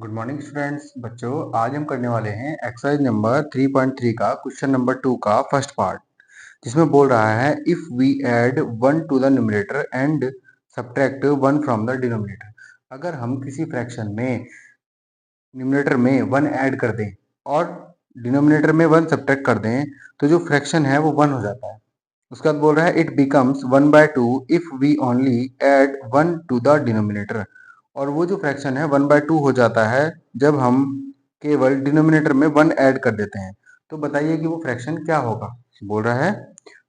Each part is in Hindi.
Good morning students. बच्चों, आज हम करने वाले हैं एक्सरसाइज नंबर 3.3 का क्वेश्चन नंबर 2 का फर्स्ट पार्ट, जिसमें बोल रहा है if we add 1 to the numerator and subtract 1 from the denominator. अगर हम किसी फ्रैक्शन में न्यूमरेटर में 1 ऐड कर दें और डिनोमिनेटर में 1 सब्ट्रैक्ट कर दें तो जो फ्रैक्शन है वो 1 हो जाता है। उसके बाद बोल रहा है it becomes 1/2 if we only add 1 to the denominator. और वो जो फ्रैक्शन है 1/2 हो जाता है जब हम केवल डिनोमिनेटर में 1 ऐड कर देते हैं। तो बताइए कि वो फ्रैक्शन क्या होगा। बोल रहा है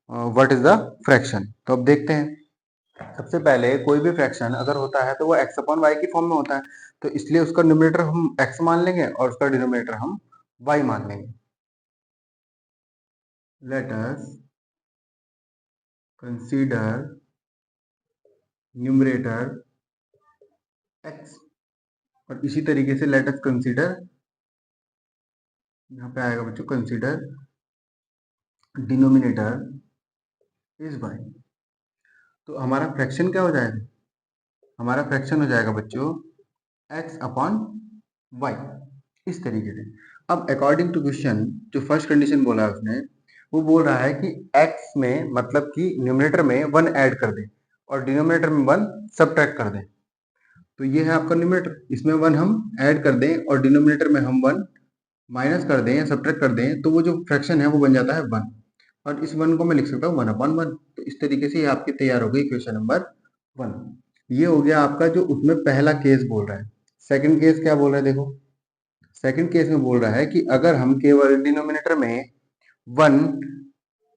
व्हाट इज द फ्रैक्शन। तो अब देखते हैं। सबसे पहले कोई भी फ्रैक्शन अगर होता है तो वो x अपॉन वाई की फॉर्म में होता है, तो इसलिए उसका न्यूमरेटर हम x मान लेंगे और उसका डिनोमिनेटर हम y मान लेंगे। Let us consider numerator x और इसी तरीके से लेट अस कंसीडर, यहाँ पे आएगा बच्चों कंसीडर डिनोमिनेटर इज y। तो हमारा फ्रैक्शन क्या हो जाएगा? हमारा फ्रैक्शन हो जाएगा बच्चों x अपॉन y, इस तरीके से। अब अकॉर्डिंग टू क्वेश्चन जो फर्स्ट कंडीशन बोला है उसने, वो बोल रहा है कि x में मतलब कि न्यूमरेटर में 1 ऐड कर दे और डिनोमिनेटर में 1 सब्ट्रैक्ट कर दे। तो ये है आपका न्यूमरेटर, इसमें 1 हम ऐड कर दें और डिनोमिनेटर में हम 1 माइनस कर दें या सब्ट्रैक्ट कर दें तो वो जो फ्रैक्शन है वो बन जाता है 1। और इस 1 को मैं लिख सकता हूँ 1/1। तो इस तरीके से ये आपकी तैयार हो गई इक्वेशन नंबर 1। ये हो गया आपका जो उसमें पहला केस बोल रहा है। सेकंड केस क्या बोल रहा है देखो। सेकंड केस में बोल रहा है कि अगर हम केवल डिनोमिनेटर में 1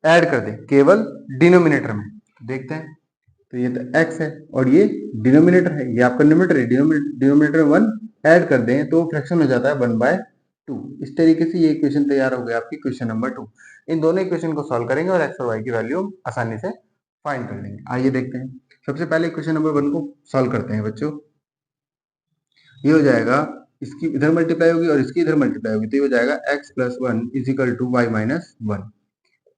ऐड कर दें, केवल डिनोमिनेटर में, देखते हैं। तो ये तो x है और ये डिनोमिनेटर है, ये आपका न्यूमरेटर है। डिनोमिनेटर में 1 ऐड कर दें तो फ्रैक्शन हो जाता है 1/2। इस तरीके से ये इक्वेशन तैयार हो गया आपकी क्वेश्चन नंबर 2। इन दोनों इक्वेशन को सॉल्व करेंगे और x और y की वैल्यू आसानी से फाइंड कर लेंगे। आइए देखते हैं। सबसे पहले इक्वेशन नंबर 1 को सॉल्व करते हैं बच्चों। ये हो जाएगा, इसकी इधर मल्टीप्लाई होगी और इसकी इधर मल्टीप्लाई होगी, तो ये हो जाएगा x plus 1 is equal to y minus 1।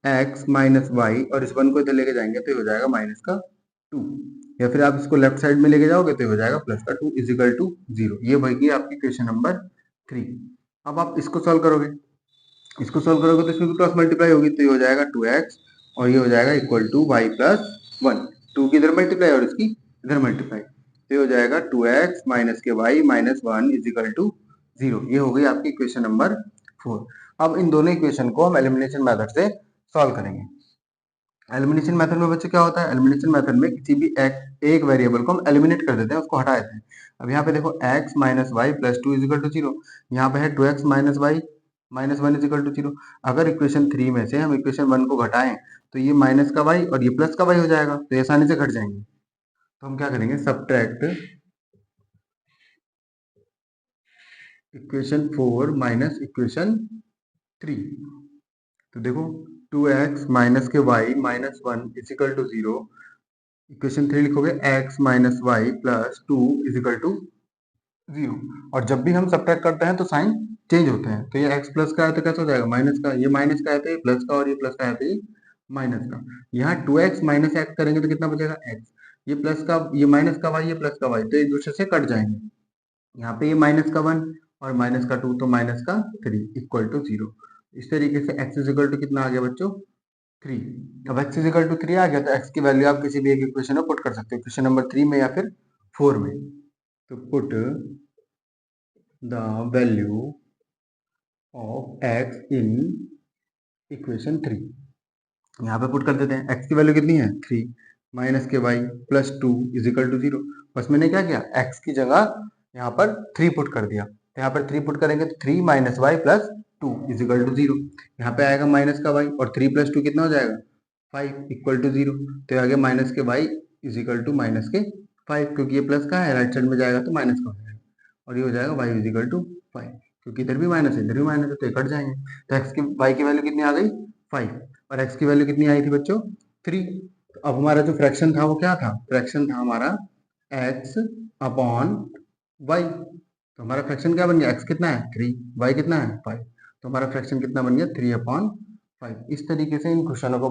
x minus y और इस 1 को इधर लेके जाएंगे तो ये हो जाएगा माइनस का 2, या फिर आप इसको लेफ्ट साइड में लेके जाओगे तो ये हो जाएगा प्लस का 2 इज इक्वल टू 0। ये होगी आपकी क्वेश्चन नंबर 3। अब आप इसको सॉल्व करोगे, इसको सॉल्व करोगे तो इसमें भी क्रॉस मल्टीप्लाई होगी, तो ये हो जाएगा 2x और ये हो जाएगा इक्वल टू y प्लस 1। 2 की इधर मल्टीप्लाई और इसकी इधर मल्टीप्लाई, तो ये हो जाएगा 2x माइनस के y minus 1 is equal to 0। ये हो गई आपकी क्वेश्चन नंबर 4। अब इन दोनों इक्वेशन को हम एलिमिनेशन मेथड से सॉल्व करेंगे। एलिमिनेशन मेथड में बच्चे क्या होता है, एलिमिनेशन मेथड में किसी भी एक वेरिएबल को हम एलिमिनेट कर देते हैं, उसको हटा देते हैं। अब यहाँ पे देखो x minus y plus 2 is equal to 0, यहाँ पे है 2x minus y minus 1 is equal to 0। अगर इक्वेशन 3 में से हम इक्वेशन 1 को घटाएं तो ये माइनस का y और ये प्लस का y हो जाएगा, तो ये आसानी से घट जाएंगे। तो हम क्या करेंगे, सब्ट्रैक्ट इक्वेशन 4 माइनस इक्वेशन 3। तो देखो 2x माइनस के y minus 1 is equal to 0, equation 3 लिखोगे x minus y plus 2 is equal to 0। और जब भी हम सब्ट्रैक्ट करते हैं तो साइन चेंज होते हैं, तो ये x प्लस का है तो कैसे हो जाएगा माइनस का, ये माइनस का है तो ये प्लस का, और ये प्लस का है तो ये माइनस का। यहाँ 2x माइनस x करेंगे तो कितना बचेगा x, ये प्लस का, ये माइनस का y, ये प्लस का y, तो एक दूसरे से कट जाएंगे। यहाँ पे ये माइनस का 1 और माइनस का 2 तो माइनस का 3 इक्वल टू 0। इस तरीके से x इज इक्वल टू कितना आ गया बच्चों 3। अब x इज इक्वल टू 3 आ गया तो x की वैल्यू आप किसी भी एक इक्वेशन में पुट कर सकते हो, क्वेश्चन नंबर 3 में या फिर 4 में। तो put the value of x in equation 3, यहाँ पे पुट कर देते हैं। x की वैल्यू कितनी है 3 माइनस के y plus 2 is equal to 0। बस मैंने क्या किया, x की जगह यहाँ पर 3 पुट कर दिया, तो यहाँ पर 3 पुट करेंगे तो 3 minus y plus 2 is equal to 0। यहाँ पे आएगा माइनस का y और 3 प्लस 2 कितना हो जाएगा 5 इक्वल टू 0। तो ये आ गया माइनस के y is equal to minus के 5, क्योंकि ये प्लस का है राइट साइड में जाएगा तो माइनस का हो जाएगा, और ये हो जाएगा y इज इक्वल टू 5, क्योंकि इधर भी माइनस है इधर भी माइनस है तो ये कट जाएंगे। तो x की y की वैल्यू कितनी आ गई 5 और x की वैल्यू कितनी आई थी बच्चों 3। तो अब हमारा जो फ्रैक्शन था वो क्या था, फ्रैक्शन था हमारा x अपॉन y। तो हमारा फ्रैक्शन क्या बन गया, x कितना है 3, y कितना है 5, तो हमारा फ्रैक्शन कितना बन गया 3/5। इस तरीके से इन क्वेश्चनों को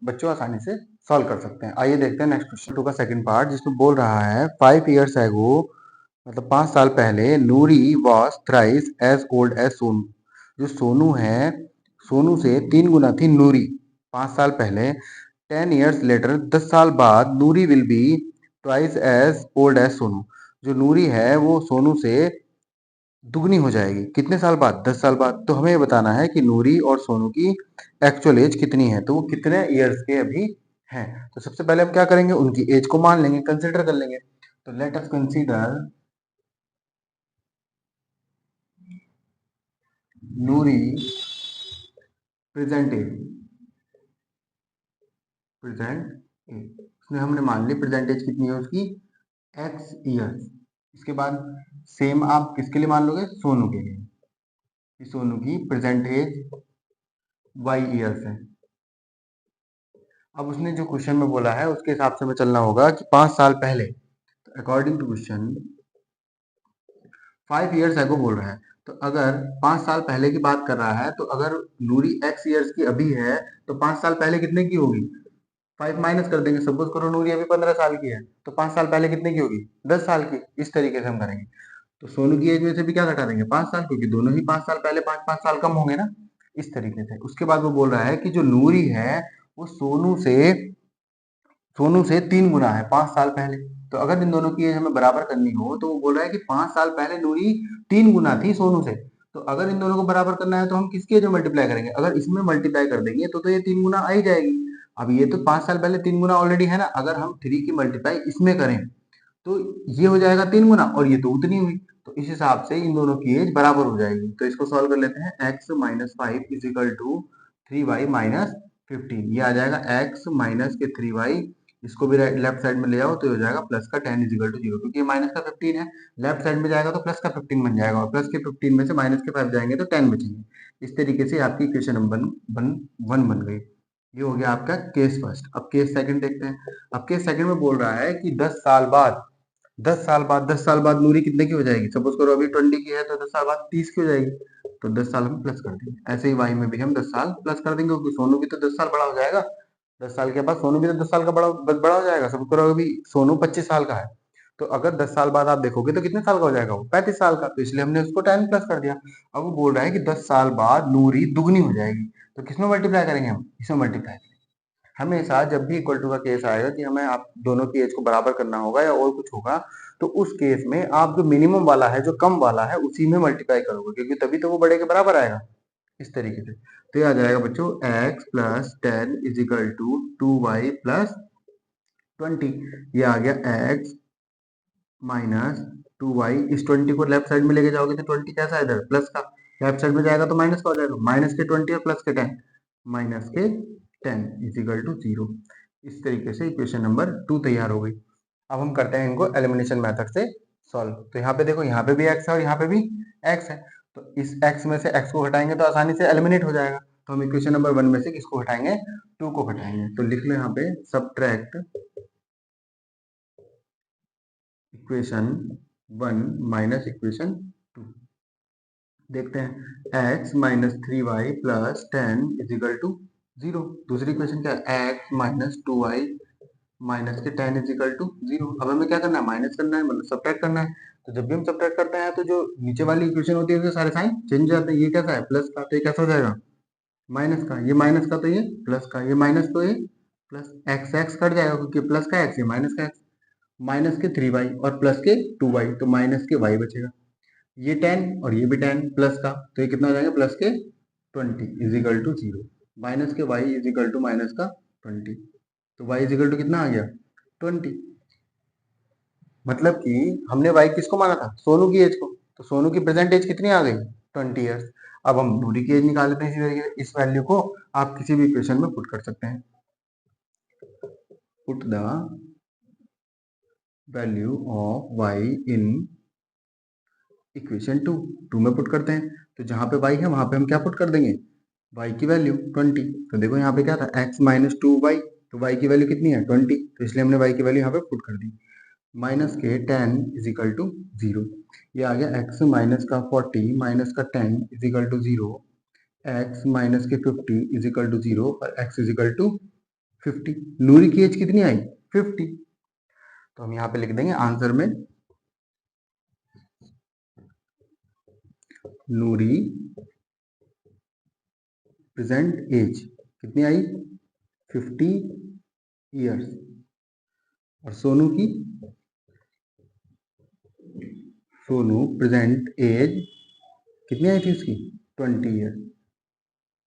बच्चों आसानी से सॉल्व कर सकते हैं। आइए देखते हैं नेक्स्ट क्वेश्चन 2 का सेकंड पार्ट, जिसमें बोल रहा है 5 years ago मतलब 5 साल पहले Noori was thrice as old as Sonu. जो सोनू है, सोनू से 3 गुना थी नूरी 5 साल पहले। 10 ईयर्स लेटर, 10 साल बाद Noori will be twice as old as Sonu. जो नूरी है वो सोनू से दुगनी हो जाएगी कितने साल बाद? 10 साल बाद। तो हमें ये बताना है कि नूरी और सोनू की एक्चुअल एज कितनी है, तो वो कितने ईयर्स के अभी हैं। तो सबसे पहले हम क्या करेंगे, उनकी एज को मान लेंगे, कंसिडर कर लेंगे। तो लेट अस कंसीडर नूरी प्रेजेंट एज। प्रेजेंट एज उसमें हमने मान ली प्रेजेंट एज कितनी है उसकी, एक्स ईयर्स। इसके बाद सेम आप किसके लिए मान लोगे, सोनू के लिए, कि सोनू की प्रेजेंट एज वाई ईयर्स है। अब उसने जो क्वेश्चन में बोला है उसके हिसाब से हमें चलना होगा कि 5 साल पहले, according to question 5 years ago बोल रहा है। तो अगर 5 साल पहले की बात कर रहा है, तो अगर नूरी एक्स ईयर्स की अभी है, तो 5 साल पहले कितने की होगी, 5 माइनस कर देंगे। सपोज करो नूरी अभी 15 साल की है, तो 5 साल पहले कितने की होगी, 10 साल की। इस तरीके से हम करेंगे। तो सोनू की एज में से भी क्या घटा देंगे, 5 साल, क्योंकि दोनों ही 5 साल पहले 5-5 साल कम होंगे ना, इस तरीके से। उसके बाद वो बोल रहा है कि जो नूरी है वो सोनू से 3 गुना है 5 साल पहले। तो अगर इन दोनों की एज हमें बराबर करनी हो, तो वो बोल रहा है कि 5 साल पहले नूरी 3 गुना थी सोनू से। तो अगर इन दोनों को बराबर करना है तो हम किसकी एज में मल्टीप्लाई करेंगे, अगर इसमें मल्टीप्लाई कर देंगे तो ये 3 गुना आ ही जाएगी। अब ये तो 5 साल पहले 3 गुना ऑलरेडी है ना, अगर हम 3 की मल्टीप्लाई इसमें करें तो ये हो जाएगा 3 गुना, और ये तो उतनी हुई। तो इस हिसाब से इन दोनों की एज बराबर हो जाएगी। तो इसको सॉल्व कर लेते हैं। X minus 5 is equal to 3y minus 15। ये आ जाएगा एक्स माइनस के 3y, इसको भी लेफ्ट साइड में ले आओ तो ये हो जाएगा प्लस का 10 इज इक्वल टू 0, क्योंकि ये माइनस का 15 है, लेफ्ट साइड में जाएगा तो प्लस का 15 बन जाएगा, और प्लस के 15 में से माइनस के 5 जाएंगे तो 10 बचेंगे। इस तरीके से आपकी इक्वेशन नंबर 1 बन गई। ये हो गया आपका केस फर्स्ट। अब केस सेकंड देखते हैं। अब केस सेकंड में बोल रहा है कि 10 साल बाद नूरी कितने की हो जाएगी। सपोज करो अभी 20 की है, तो 10 साल बाद 30 की हो जाएगी। तो 10 साल हम प्लस कर देंगे। ऐसे ही वाई में भी हम 10 साल प्लस कर देंगे, क्योंकि सोनू भी तो 10 साल बड़ा हो जाएगा। 10 साल के बाद सोनू भी तो 10 साल का बड़ा हो जाएगा। सपोज करो अभी सोनू 25 साल का है, तो अगर 10 साल बाद आप देखोगे तो कितने साल का हो जाएगा वो, 35 साल का। तो इसलिए हमने उसको 10 प्लस कर दिया। अब वो बोल रहा है कि 10 साल बाद नूरी दुगनी हो जाएगी। तो किसमें मल्टीप्लाई करेंगे हम, इसमें मल्टीप्लाई। हमेशा जब भी इक्वल टू का केस आएगा कि हमें आप दोनों की एज को बराबर करना होगा या और कुछ होगा, तो उस केस में आप जो मिनिमम वाला है, जो कम वाला है, उसी में मल्टीप्लाई करोगे, क्योंकि तभी तो वो बड़े के बराबर आएगा। इस तरीके से तो ये आ जाएगा बच्चों x plus 10 is equal to 2y plus 20। ये आ गया x माइनस 2y। इस 20 को लेफ्ट साइड में लेके जाओगे तो 20 कैसा है इधर, प्लस का। लेफ्ट साइड में जाएगा तो माइनस का हो जाएगा, माइनस के 20 और प्लस के 10, माइनस के 10 इज इक्वल टू 0। इस तरीके से इक्वेशन नंबर 2 तैयार हो गई। अब हम करते हैं इनको एलिमिनेशन मेथड से सॉल्व। तो यहाँ पे देखो, यहाँ पे भी x है और यहाँ पे भी x है। तो इस x में से x को घटाएंगे तो आसानी से एलिमिनेट हो जाएगा। तो हम इक्वेशन नंबर 1 में से किसको घटाएंगे, 2 को घटाएंगे। तो लिख लो यहाँ पे सब्ट्रैक्ट इक्वेशन 1 माइनस इक्वेशन 2। देखते हैं x minus 3y plus 10 is equal to 0। दूसरी इक्वेशन क्या है, x माइनस 2y माइनस के 10 इज इक्वल टू 0। अब हमें क्या करना है, माइनस करना है, मतलब सब्ट्रैक्ट करना है। तो जब भी हम सब्ट्रैक्ट करते हैं तो जो नीचे वाली इक्वेशन होती है उसके सारे साइन चेंज हो जाते हैं। ये कैसा है, प्लस का, तो ये कैसा हो जाएगा, माइनस का। ये माइनस का तो ये प्लस का, ये माइनस तो ये प्लस। एक्स एक्स कट जाएगा, क्योंकि प्लस का एक्स, ये माइनस का एक्स। माइनस के 3y और प्लस के 2y, तो माइनस के y बचेगा। ये 10 और ये भी 10 प्लस का, तो ये कितना हो जाएगा, प्लस के 20 इज इक्वल टू 0। माइनस के y is equal to minus का 20, तो y इज इक्वल टू कितना आ गया, 20। मतलब कि हमने y किसको माना था, सोनू की एज को। तो सोनू की प्रेजेंट एज कितनी आ गई, 20 ईयर्स। अब हम नूरी की एज निकाल लेते हैं इसी तरीके से। इस वैल्यू को आप किसी भी इक्वेशन में पुट कर सकते हैं। Put the value of y in equation 2 में पुट करते हैं। तो जहां पे y है वहां पे हम क्या पुट कर देंगे, y की वैल्यू 20। तो देखो यहाँ पे क्या था, x माइनस 2y, तो y की वैल्यू कितनी है, 20। तो इसलिए हमने y की वैल्यू यहाँ पे पुट कर दी। माइनस के 10 इज इक्वल टू 0। ये आ गया x माइनस का 40 माइनस का 10 is equal to 0। x minus के 50 इज इक्वल टू 0 और x is equal to 50। Noori की एज कितनी आई, 50। तो हम यहाँ पे लिख देंगे आंसर में नूरी प्रेजेंट एज कितनी आई 50 ईयर्स और सोनू प्रेजेंट एज कितनी आई थी उसकी 20 ईयर्स।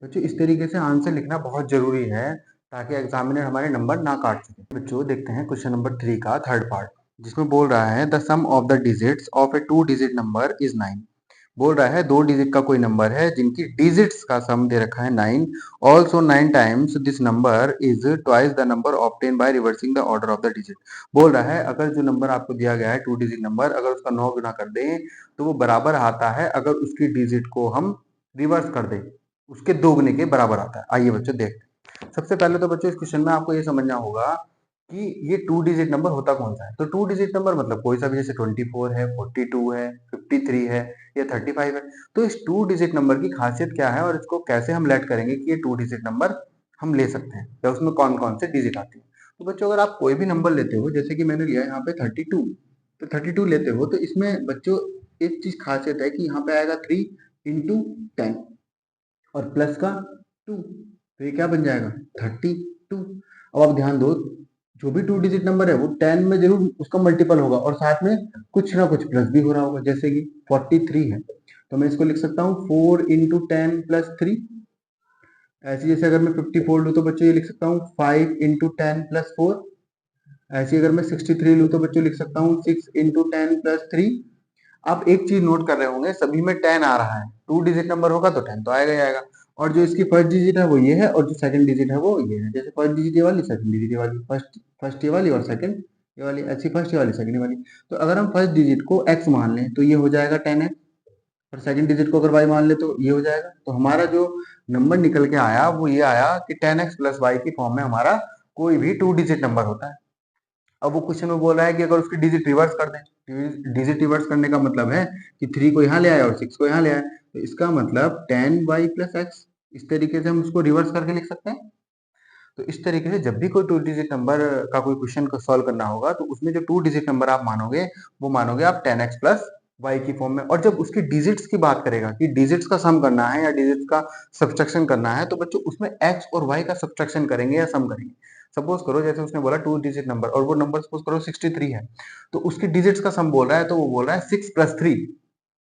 बच्चों इस तरीके से आंसर लिखना बहुत जरूरी है ताकि एग्जामिनर हमारे नंबर ना काट सके। बच्चों देखते हैं क्वेश्चन नंबर 3 का थर्ड पार्ट, जिसमें बोल रहा है the sum of the digits of a 2 digit number is 9। बोल रहा है 2 डिजिट का कोई नंबर है जिनकी डिजिट्स का सम दे रखा है 9। Also 9 times this number is twice the number obtain by reversing the order of the digit. बोल रहा है अगर जो नंबर आपको दिया गया है 2 डिजिट नंबर, अगर उसका 9 गुना कर दें तो वो बराबर आता है अगर उसकी डिजिट को हम रिवर्स कर दें, उसके दोगुने के बराबर आता है। आइए बच्चों देखते हैं। सबसे पहले तो बच्चों इस क्वेश्चन में आपको ये समझना होगा कि ये 2 डिजिट नंबर होता कौन सा है। तो 2 डिजिट नंबर मतलब कोई सा भी, जैसे 24 है, 42 है, 53 है या 35 है। तो इस 2 डिजिट नंबर की खासियत क्या है और इसको कैसे हम लेट करेंगे कि ये 2 डिजिट नंबर हम ले सकते हैं या उसमें कौन कौन से डिजिट आते हैं। तो बच्चों अगर आप कोई भी नंबर लेते हो, जैसे कि मैंने लिया यहाँ पे 32, तो 32 लेते हो तो इसमें बच्चों एक चीज खासियत है कि यहाँ पे आएगा 3 इंटू 10 और प्लस का 2, तो ये क्या बन जाएगा 32। अब आप ध्यान दो, जो भी 2 डिजिट नंबर है वो 10 में जरूर उसका मल्टीपल होगा और साथ में कुछ ना कुछ प्लस भी हो रहा होगा। जैसे कि 43 है तो मैं इसको लिख सकता हूँ 4 इंटू 10 प्लस 3। ऐसे जैसे अगर मैं 54 लूँ तो बच्चों ये लिख सकता हूँ 5 इंटू 10 प्लस 4। ऐसे अगर मैं 63 लूँ तो बच्चों लिख सकता हूँ 6 इंटू 10 प्लस 3। आप एक चीज नोट कर रहे होंगे, सभी में 10 आ रहा है। 2 डिजिट नंबर होगा तो 10 तो आएगा ही आएगा। और जो इसकी फर्स्ट डिजिट है वो ये है और जो सेकंड डिजिट है वो ये है। जैसे फर्स्ट डिजिट ये वाली, सेकंड डिजिट ये वाली, फर्स्ट ये वाली और सेकंड ये वाली, ऐसी फर्स्ट ये वाली सेकंड ये वाली। तो अगर हम फर्स्ट डिजिट को x मान लें तो ये हो जाएगा 10x और सेकंड डिजिट को अगर y मान ले तो ये हो जाएगा। तो हमारा जो नंबर निकल के आया वो ये आया कि 10x प्लस y की फॉर्म में हमारा कोई भी 2 डिजिट नंबर होता है। अब वो क्वेश्चन में बोल रहा है कि अगर उसकी डिजिट रिवर्स कर दें, डिजिट रिवर्स करने का मतलब है कि 3 को यहाँ ले आए और 6 को यहाँ ले आए, तो इसका मतलब 10y प्लस एक्स, इस तरीके से हम उसको रिवर्स करके लिख सकते हैं। तो इस तरीके से जब भी कोई 2 डिजिट नंबर का कोई क्वेश्चन को सॉल्व करना होगा तो उसमें जो 2 डिजिट नंबर आप मानोगे वो मानोगे आप 10x प्लस y की फॉर्म में। और जब उसकी डिजिट्स की बात करेगा कि डिजिट्स का सम करना है या डिजिट्स का सब्सट्रैक्शन करना है, तो बच्चों उसमें x और y का सब्सट्रैक्शन करेंगे या सम करेंगे। सपोज करो जैसे उसने बोला 2 डिजिट नंबर और वो नंबर सपोज करो 63 है, तो उसकी डिजिट्स का सम बोल रहा है तो वो बोल रहा है 6 प्लस 3।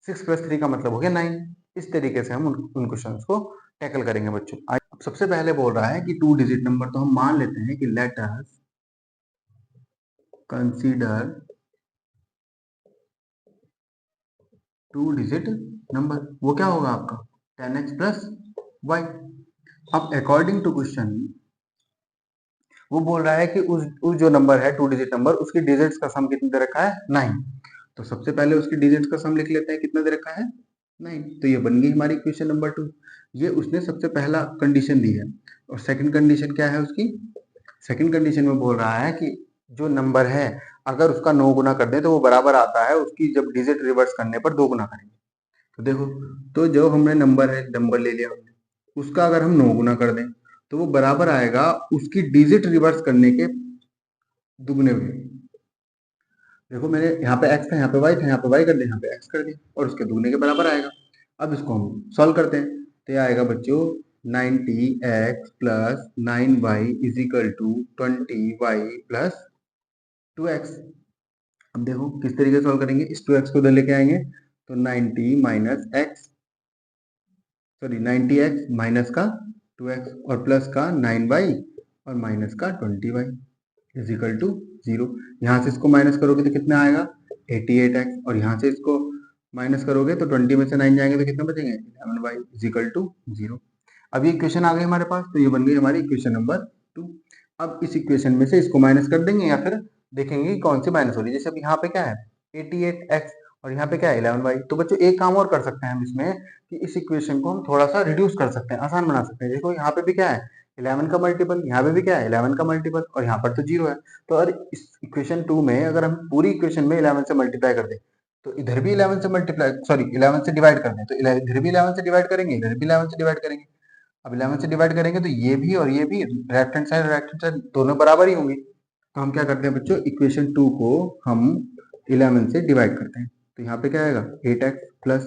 6 प्लस 3 का मतलब हो गया 9। इस तरीके से हम उन क्वेश्चंस को टैकल करेंगे बच्चों। अब सबसे पहले बोल रहा है कि 2 डिजिट नंबर, तो हम मान लेते हैं कि let us consider 2 digit number. वो क्या होगा आपका 10x प्लस y। अब अकॉर्डिंग टू क्वेश्चन वो बोल रहा है कि उस जो नंबर है 2 डिजिट नंबर उसकी डिजिट्स का सम कितना दे रखा है 9। तो सबसे पहले उसकी डिजिट्स का सम लिख लेते हैं, कितना दे रखा है 9। तो ये बन गई हमारी क्वेश्चन नंबर 2। ये उसने सबसे पहला कंडीशन दी है। और सेकंड कंडीशन क्या है उसकी, सेकंड कंडीशन में बोल रहा है कि जो नंबर है अगर उसका 9 गुना कर दें तो वो बराबर आता है उसकी जब डिजिट रिवर्स करने पर 2 गुना करेंगे। तो देखो, तो जो हमने नंबर ले लिया हमने, उसका अगर हम 9 गुना कर दें तो वो बराबर आएगा उसकी डिजिट रिवर्स करने के दुगने में। देखो मैंने यहाँ पे x था, यहाँ पे y था, यहाँ पे y कर दिया, यहाँ पे x कर दिया और उसके दुगने के बराबर आएगा। अब इसको हम सॉल्व करते हैं तो ये आएगा बच्चों 90x plus 9y is equal to 20y plus 2x। अब देखो किस तरीके से सॉल्व करेंगे, इस 2x को उधर लेके आएंगे तो 90x माइनस का 2x और प्लस का 9y और माइनस का 20y इज इक्वल टू 0। यहाँ से इसको माइनस करोगे तो कितना आएगा 88x और यहाँ से इसको माइनस करोगे तो 20 में से 9 जाएंगे तो कितने बचेंगे 11y इज इक्वल टू 0। अब ये इक्वेशन आ गई हमारे पास, तो ये बन गई हमारी इक्वेशन नंबर 2। अब इस इक्वेशन में से इसको माइनस कर देंगे या फिर देखेंगे कि कौन सी माइनस हो रही है। जैसे अब यहाँ पे क्या है 88x और यहाँ पे क्या है 11y। तो बच्चों एक काम और कर सकते हैं हम इसमें कि इस इक्वेशन को हम थोड़ा सा रिड्यूस कर सकते हैं, आसान बना सकते हैं। देखो यहाँ पे भी क्या है 11 का मल्टीपल, यहाँ पे भी क्या है 11 का मल्टीपल और यहाँ पर तो 0 है। तो अगर इस इक्वेशन 2 में अगर हम पूरी इक्वेशन में 11 से मल्टीप्लाई कर दें तो इधर भी 11 से मल्टीप्लाई, सॉरी 11 से डिवाइड कर दें तो इधर भी 11 से डिवाइड करेंगे, इधर भी 11 से डिवाइड करेंगे। अब 11 से डिवाइड करेंगे तो ये भी और ये भी left hand side right hand side दोनों बराबर ही होंगे। तो हम क्या करते हैं बच्चों, इक्वेशन 2 को हम 11 से डिवाइड करते हैं। तो यहाँ पे क्या आएगा 8x प्लस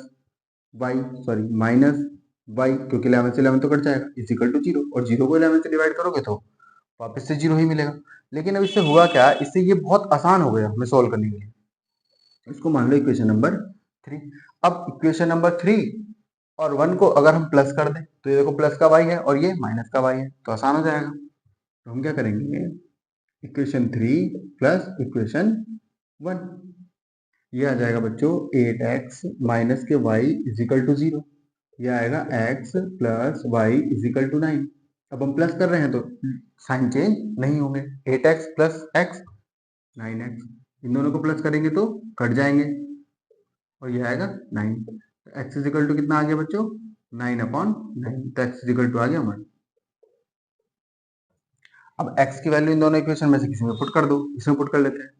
माइनस वाई, क्योंकि 11 से 11 तो कट जाएगा, इज इक्वल टू 0, और 0 को 11 से डिवाइड करोगे तो वापस से 0 ही मिलेगा। लेकिन अब इससे हुआ क्या, इससे ये बहुत आसान हो गया हमें सॉल्व करने के लिए। इसको मान लो इक्वेशन नंबर 3। अब इक्वेशन नंबर 3 और 1 को अगर हम प्लस कर दें तो ये देखो प्लस का y है और ये माइनस का y है, तो आसान हो जाएगा। तो हम क्या करेंगे, इक्वेशन 3 प्लस इक्वेशन 1, ये आ जाएगा बच्चों 8x माइनस के y इज इक्वल टू 0, ये आएगा x plus y is equal to 9। अब हम प्लस कर रहे हैं तो साइन चेंज नहीं होंगे, 8x प्लस x 9x, इन दोनों को प्लस करेंगे तो कट जाएंगे और ये आएगा 9। x इज इक्वल टू कितना आ गया बच्चों, 9/9, तो x इज इक्वल टू आ गया 1। अब x की वैल्यू इन दोनों इक्वेशन में से किसी में पुट कर दो, इसमें पुट कर लेते हैं,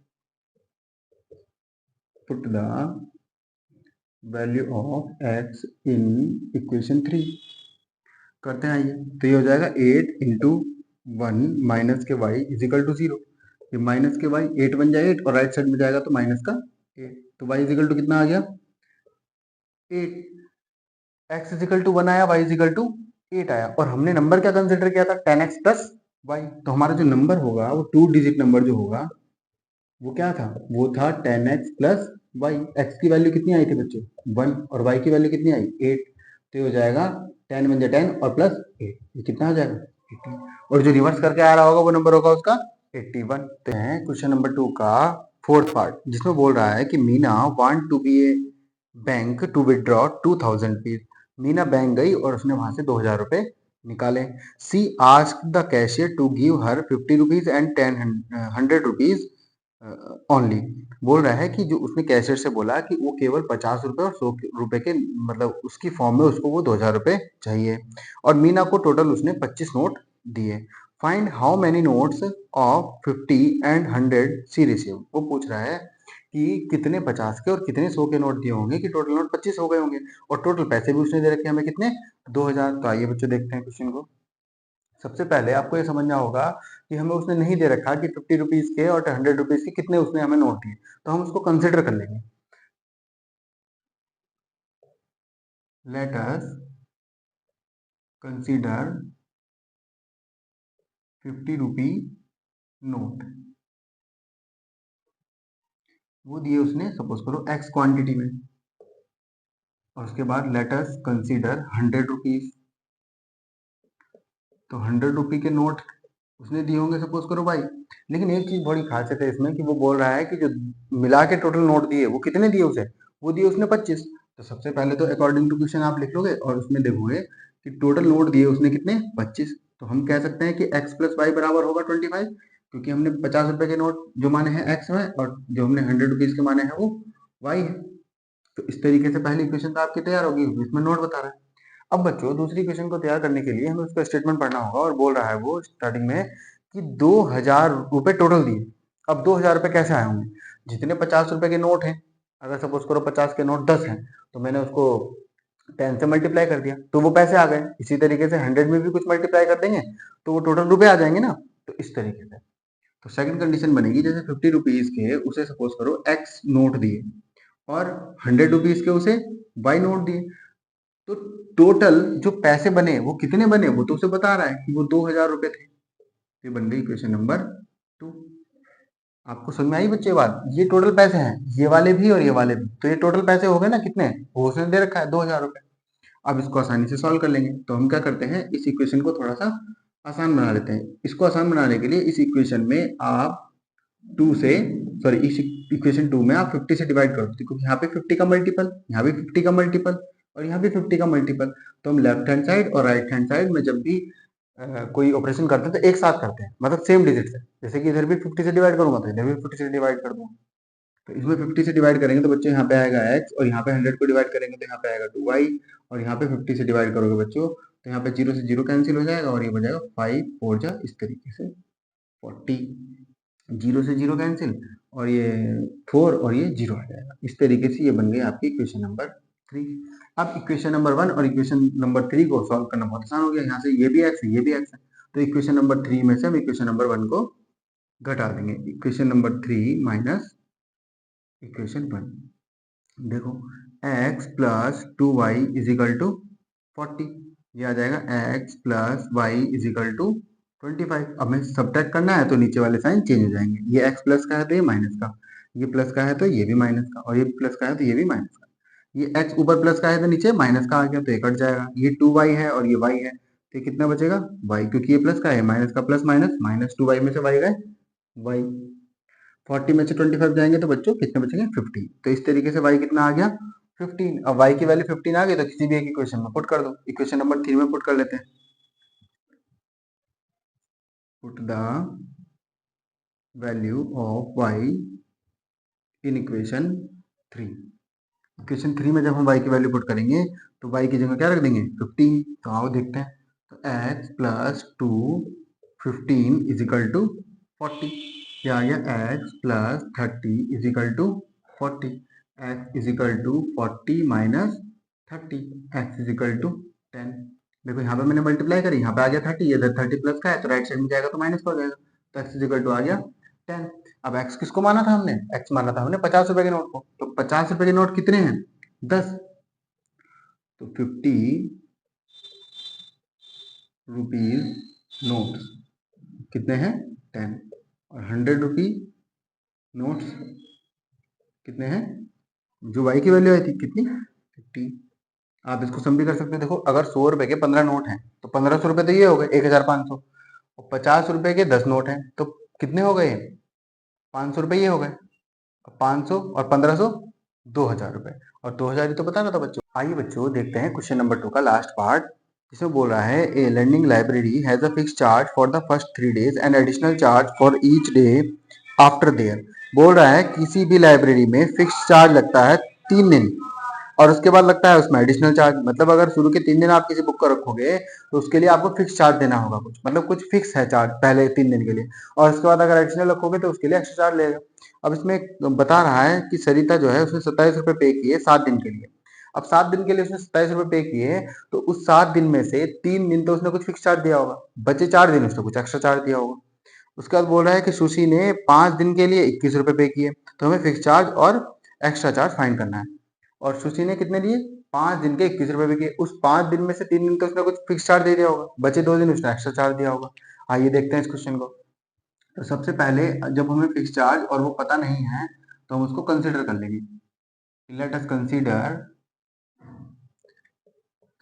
put the value of x in equation 3 करते हैं। आइए, तो ये हो जाएगा 8 इंटू 1 माइनस के वाई इज इक्वल टू 0, ये माइनस के वाई 8 बन जाए 8 और राइट साइड में जाएगा तो माइनस का 8, तो वाई इज इक्वल टू कितना आ गया 8, एक्स इज इक्वल टू 1 आया, वाई इज इक्वल टू 8 आया, और हमने नंबर क्या कंसिडर किया था 10x प्लस वाई, तो हमारा जो नंबर होगा वो 2 डिजिट नंबर जो होगा वो क्या था, वो था 10x प्लस वाई। एक्स की वैल्यू कितनी आई थी बच्चों 1 और वाई की वैल्यू कितनी आई 8, तो ये हो जाएगा 10 बन जाए 10 और प्लस 8, ये कितना हो जाएगा 80, और जो रिवर्स करके आ रहा होगा वो नंबर होगा उसका 81। तो है क्वेश्चन नंबर 2 का फोर्थ पार्ट, जिसमें बोल रहा है कि Meena want to be a bank to withdraw 2000 rupees. Meena bank गई और उसने वहां से 2000 रुपए निकाले। She asked the cashier to give her 50 rupees and 100 rupees only. बोल रहा है कि जो उसने कैशियर से बोला कि वो केवल 50 रुपए और 100 रुपए के मतलब उसकी फॉर्म में उसको वो 2000 रुपए चाहिए, और मीना को टोटल उसने 25 नोट दिए। Find how many notes of 50 and 100 she receive. वो पूछ रहा है कि कितने 50 के और कितने 100 के नोट दिए होंगे कि टोटल नोट 25 हो गए होंगे, और टोटल पैसे भी उसने दे रखे हमें कितने 2000। तो आइए बच्चों देखते हैं क्वेश्चन को। सबसे पहले आपको ये समझना होगा कि हमें उसने नहीं दे रखा कि 50 रुपीज के और 100 रुपीज के कितने उसने हमें नोट दिए, तो हम उसको कंसिडर कर लेंगे। Let us consider 50 rupee note. वो दिए उसने सपोज करो x क्वांटिटी में, और उसके बाद लेट अस कंसीडर 100 रुपीज, तो 100 रुपी के नोट उसने दिए होंगे सपोज करो भाई। लेकिन एक चीज बड़ी खासियत है इसमें कि वो बोल रहा है कि जो मिला के टोटल नोट दिए वो कितने दिए उसे, वो दिए उसने 25। तो सबसे पहले तो अकॉर्डिंग टू क्वेश्चन आप लिख लोगे और उसमें देखोगे कि टोटल नोट दिए उसने कितने 25, तो हम कह सकते हैं कि x प्लस वाई बराबर होगा 25, क्योंकि हमने 50 रुपए के नोट जो माने हैं x में और जो हमने 100 रुपीज के माने हैं वो y है। तो इस तरीके से पहली इक्वेशन तो आपकी तैयार होगी, इसमें नोट बता रहा है। अब बच्चों दूसरी इक्वेशन को तैयार करने के लिए हमें उसका स्टेटमेंट पढ़ना होगा, और बोल रहा है वो स्टार्टिंग में कि 2000 रुपए टोटल दिए। अब 2000 रुपए कैसे आए होंगे, जितने 50 रुपए के नोट हैं, अगर सपोज करो 50 के नोट 10 हैं तो मैंने उसको 10 से मल्टीप्लाई कर दिया तो वो पैसे आ गए। इसी तरीके से 100 में भी कुछ मल्टीप्लाई कर देंगे तो वो टोटल रुपए आ जाएंगे ना, तो इस तरीके से। तो सेकंड कंडीशन बनेगी, जैसे 50 रुपीज के उसे सपोज करो x नोट दिए और 100 रुपीज के उसे y नोट दिए, तो टोटल जो पैसे बने वो कितने बने वो तो उसे बता रहा है कि वो 2000 रुपए थे। ये बन गई इक्वेशन नंबर 2। आपको समझ में आई बच्चे बात, ये टोटल पैसे हैं, ये वाले भी और ये वाले भी, तो ये टोटल पैसे हो गए ना कितने, वो उसने दे रखा है 2000 रुपए। अब इसको आसानी से सॉल्व कर लेंगे, तो हम क्या करते हैं इस इक्वेशन को थोड़ा सा आसान बना लेते हैं। इसको आसान बनाने के लिए इस इक्वेशन में आप 2 से सॉरी इस इक्वेशन 2 में आप 50 से डिवाइड कर दो, क्योंकि यहाँ पे 50 का मल्टीपल, यहाँ भी 50 का मल्टीपल और यहाँ भी 50 का मल्टीपल, तो हम लेफ्ट हैंड साइड और राइट हैंड साइड में जब भी कोई ऑपरेशन करते हैं तो एक साथ करते हैं, मतलब सेम डिजिट से। जैसे कि इधर भी 50 से डिवाइड करूंगा तो इधर भी 50 से डिवाइड कर दूंगा, तो इसमें 50 से डिवाइड करेंगे तो बच्चों यहाँ पे आएगा x, और यहाँ पे 100 को डिवाइड करेंगे तो यहाँ पे आएगा 2y, और यहाँ पे 50 से डिवाइड करोगे बच्चों तो यहाँ पे 0 से 0 कैंसिल हो जाएगा और ये बन जाएगा 5 4 जा इस तरीके से 40, 0 से 0 कैंसिल और ये 4 और ये 0 आ जाएगा। इस तरीके से ये बन गई आपकी इक्वेशन नंबर 3। अब इक्वेशन नंबर 1 और इक्वेशन नंबर 3 को सॉल्व करना बहुत आसान हो गया, यहाँ से ये भी x है ये भी x है, तो इक्वेशन नंबर 3 में से हम इक्वेशन नंबर 1 को घटा देंगे। इक्वेशन नंबर 3 माइनस इक्वेशन 1, देखो x plus 2y is equal to 40। ये आ जाएगा x plus y is equal to 25। अब हमें सब्ट्रैक्ट करना है तो नीचे वाले साइन चेंज हो जाएंगे। ये x प्लस का है तो ये माइनस का, ये प्लस का है तो ये भी माइनस का, और ये प्लस का है तो ये भी माइनस का। ये x ऊपर प्लस का है तो नीचे माइनस का आ गया तो ये कट जाएगा। ये 2y है और ये y है तो ये कितना बचेगा y, क्योंकि ये प्लस का है, माइनस का प्लस माइनस, माइनस 2y में से y गए y। 40 में से 25 जाएंगे तो बच्चों कितने बचेंगे 15। तो इस तरीके से y कितना आ गया 15। अब y की वैल्यू 15 आ गई तो किसी भी एक इक्वेशन में पुट कर दो। इक्वेशन नंबर 3 में पुट कर लेते हैं। Put the value of y in equation 3। Equation 3 में जब हम y की वैल्यू पुट करेंगे तो y की जगह क्या रख देंगे 15। तो आओ देखते हैं। तो x plus 2 15 is equal to 40। ये आ गया x plus 30 is equal to 40। x is equal to 40 minus 30, x is equal to 10। देखो यहाँ पे मैंने मल्टीप्लाई करी, यहाँ पे आ गया 30, इधर 30 प्लस का है तो राइट साइड में जाएगा तो माइनस का हो जाएगा। तो x इज इक्वल टू आ गया 10। अब x किसको माना था हमने, x माना था हमने 50 रुपए के नोट को। तो 50 रुपए के नोट कितने हैं 10, तो 50 रुपीज नोट कितने हैं 10, और 100 रुपी नोट्स कितने हैं, जो y की वैल्यू आई थी कितनी 50। आप इसको सम भी कर सकते हैं। देखो अगर 100 रुपए के 15 नोट हैं तो 1500 रुपए तो ये हो गए 1500, और 50 रुपए के 10 नोट हैं तो कितने हो गए 500 रुपए ये हो गए। 500 और 1500 2000 रुपए, और 2000 ही तो बताना था बच्चों। आइए बच्चों देखते हैं क्वेश्चन नंबर 2 का लास्ट पार्ट। इसमें बोल रहा है a learning library has a fix charge for the first 3 days and additional charge for each day after there. बोल रहा है किसी भी लाइब्रेरी में फिक्स चार्ज लगता है 3 दिन, और उसके बाद लगता है उसमें एडिशनल चार्ज। मतलब अगर शुरू के 3 दिन आप किसी बुक को रखोगे तो उसके लिए आपको फिक्स चार्ज देना होगा कुछ, मतलब कुछ फिक्स है चार्ज पहले 3 दिन के लिए, और उसके बाद अगर एडिशनल रखोगे तो उसके लिए एक्स्ट्रा चार्ज लेगा। अब इसमें बता रहा है कि सरिता जो है उसने 27 रुपए पे किए 7 दिन के लिए। अब 7 दिन के लिए उसने 27 रुपए पे किए, तो उस 7 दिन में से 3 दिन तो उसने कुछ फिक्स चार्ज दिया होगा, बचे 4 दिन उसने कुछ एक्स्ट्रा चार्ज दिया होगा। उसके बाद बोल रहा है कि सुशी ने 5 दिन के लिए 21 रुपए पे किए, तो हमें फिक्स चार्ज और एक्स्ट्रा चार्ज फाइंड करना है। और सुशी ने कितने दिए 5 दिन के 21 रुपए पे किए, उस 5 दिन में से 3 दिन तो उसने कुछ फिक्स चार्ज दे दिया होगा, बचे 2 दिन उसने एक्स्ट्रा चार्ज दिया होगा। आइए देखते हैं इस क्वेश्चन को। तो सबसे पहले जब हमें फिक्स चार्ज और वो पता नहीं है तो हम उसको कंसीडर कर लेंगे। Let us consider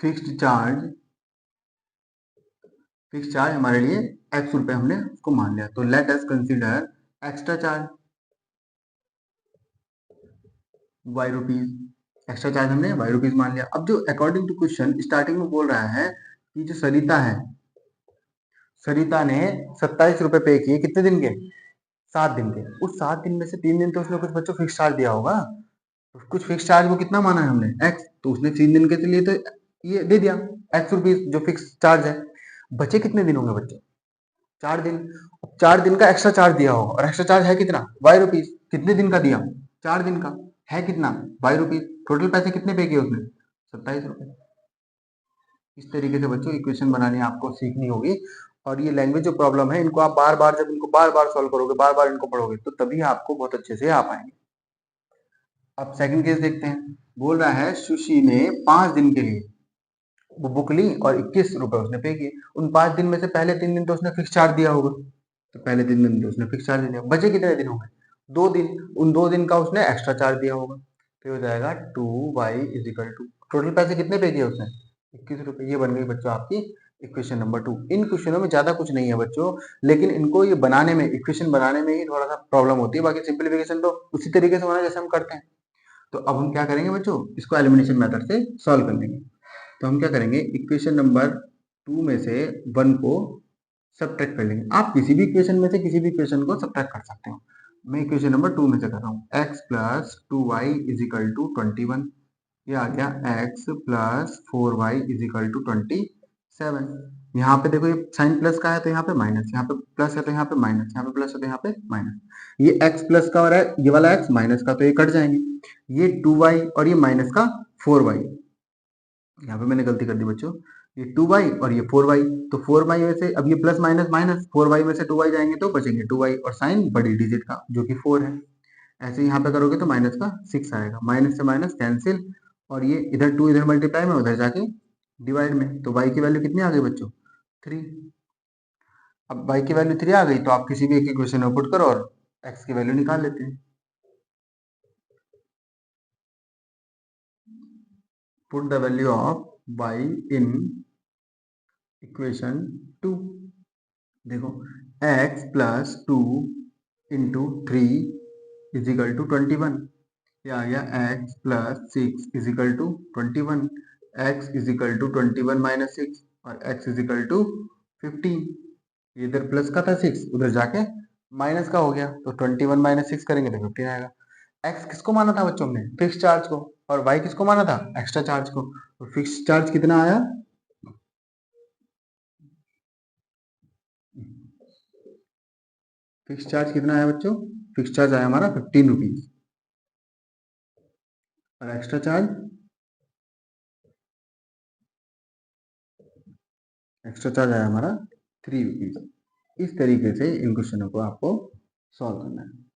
fixed charge. Fix charge हमारे लिए x रुपए हमने उसको मान लिया, तो let us consider extra charge y rupees. Extra charge हमने y रुपीज मान लिया। अब जो अकॉर्डिंग टू क्वेश्चन स्टार्टिंग में बोल रहा है कि जो सरिता है, सरिता ने 27 रुपए पे किए कितने दिन के 7 दिन के। उस 7 दिन में से 3 दिन तो उसने कुछ बच्चों फिक्स चार्ज दिया होगा, तो कुछ फिक्स चार्ज वो कितना माना है हमने x, तो उसने 3 दिन के लिए तो ये दे दिया x रुपीज जो फिक्स चार्ज है। बचे कितने दिन होंगे बच्चों 4 दिन। 4 दिन का एक्स्ट्रा चार्ज दिया होगा, और एक्स्ट्रा चार्ज है कितना y रुपीज, कितने दिन का दिया 4 दिन का, है कितना y रुपीज। टोटल पैसे कितने पे किए उसने 27 रुपए। इस तरीके से बच्चों इक्वेशन बनानी आपको सीखनी होगी, और ये लैंग्वेज जो प्रॉब्लम है इनको आप बार बार जब इनको बार बार सॉल्व करोगे, बार बार इनको पढ़ोगे तो तभी आपको बहुत अच्छे से आ पाएंगे। अब सेकंड केस देखते हैं। बोल रहा है सुशी ने 5 दिन के लिए वो बुक ली और 21 रुपए उसने पे किए। उन 5 दिन में से पहले 3 दिन तो उसने फिक्स चार्ज दिया होगा, तो पहले 3 दिन तो उसने फिक्स चार्ज दिया। बचे कितने दिन होंगे 2 दिन, उन 2 दिन का उसने एक्स्ट्रा चार्ज दिया होगा, तो हो जाएगा 2y is equal to total पैसे कितने पे किए उसने 21 रुपए। ये बन गई बच्चों आपकी इक्वेशन नंबर 2। इन क्वेश्चनों में ज्यादा कुछ नहीं है बच्चों, लेकिन इनको ये बनाने में, इक्वेशन बनाने में ही थोड़ा सा प्रॉब्लम होती है, बाकी सिंप्लीफिकेशन तो उसी तरीके से होना जैसे हम करते हैं। तो अब हम क्या करेंगे बच्चों, इसको एलिमिनेशन मेथड से सॉल्व कर लेंगे। तो हम क्या करेंगे, इक्वेशन नंबर 2 में से 1 को सब्ट्रैक्ट कर लेंगे। आप किसी भी इक्वेशन में से किसी भी इक्वेशन को सब्ट्रैक्ट कर सकते हो। मैं इक्वेशन नंबर 2 में से कर रहा हूँ। x plus 2y is equal to 21। ये आ गया x plus 4y is equal to 27। यहाँ पे देखो ये साइन प्लस का है तो यहाँ पे माइनस, यहाँ पे प्लस है तो यहाँ पे माइनस, यहाँ पे प्लस है तो यहाँ पे माइनस। ये x प्लस का और ये वाला x माइनस का, तो ये कट जाएंगे। ये 2y और ये माइनस का 4y, यहाँ पे मैंने गलती कर दी बच्चों, ये 2y और ये 4y, तो 4y में से अब ये प्लस माइनस माइनस, 4y में से 2y जाएंगे तो बचेंगे 2y और साइन बड़ी डिजिट का जो कि 4 है। ऐसे यहाँ पे करोगे तो माइनस का 6 आएगा, माइनस से माइनस कैंसिल, और ये इधर 2 इधर मल्टीप्लाई में, उधर जाके डिवाइड में, तो y की वैल्यू कितनी आ गई बच्चों? 3। अब y की वैल्यू 3 आ गई तो आप किसी भी एक इक्वेशन में पुट करो और x की वैल्यू निकाल लेते हैं। Put the value of y in equation 2। देखो x plus 2 into 3 is equal to 21। ये आ गया x plus 6 is equal to 21, x is equal to 21 minus 6 और x इजिकल टू 15। इधर प्लस का था 6, उधर जाके माइनस का हो गया, तो 21 माइनस 6 करेंगे तो 15 आएगा। x किसको माना था बच्चों ने? फिक्स चार्ज को। और y किसको माना था? एक्स्ट्रा चार्ज को। तो फिक्स चार्ज कितना आया? फिक्स चार्ज कितना आया बच्चों? फिक्स चार्ज आया हमारा 15 रुपीज। और एक्स्ट्रा चार्ज, आया हमारा 3 रुपीज। इस तरीके से इन क्वेश्चनों को आपको सॉल्व करना है।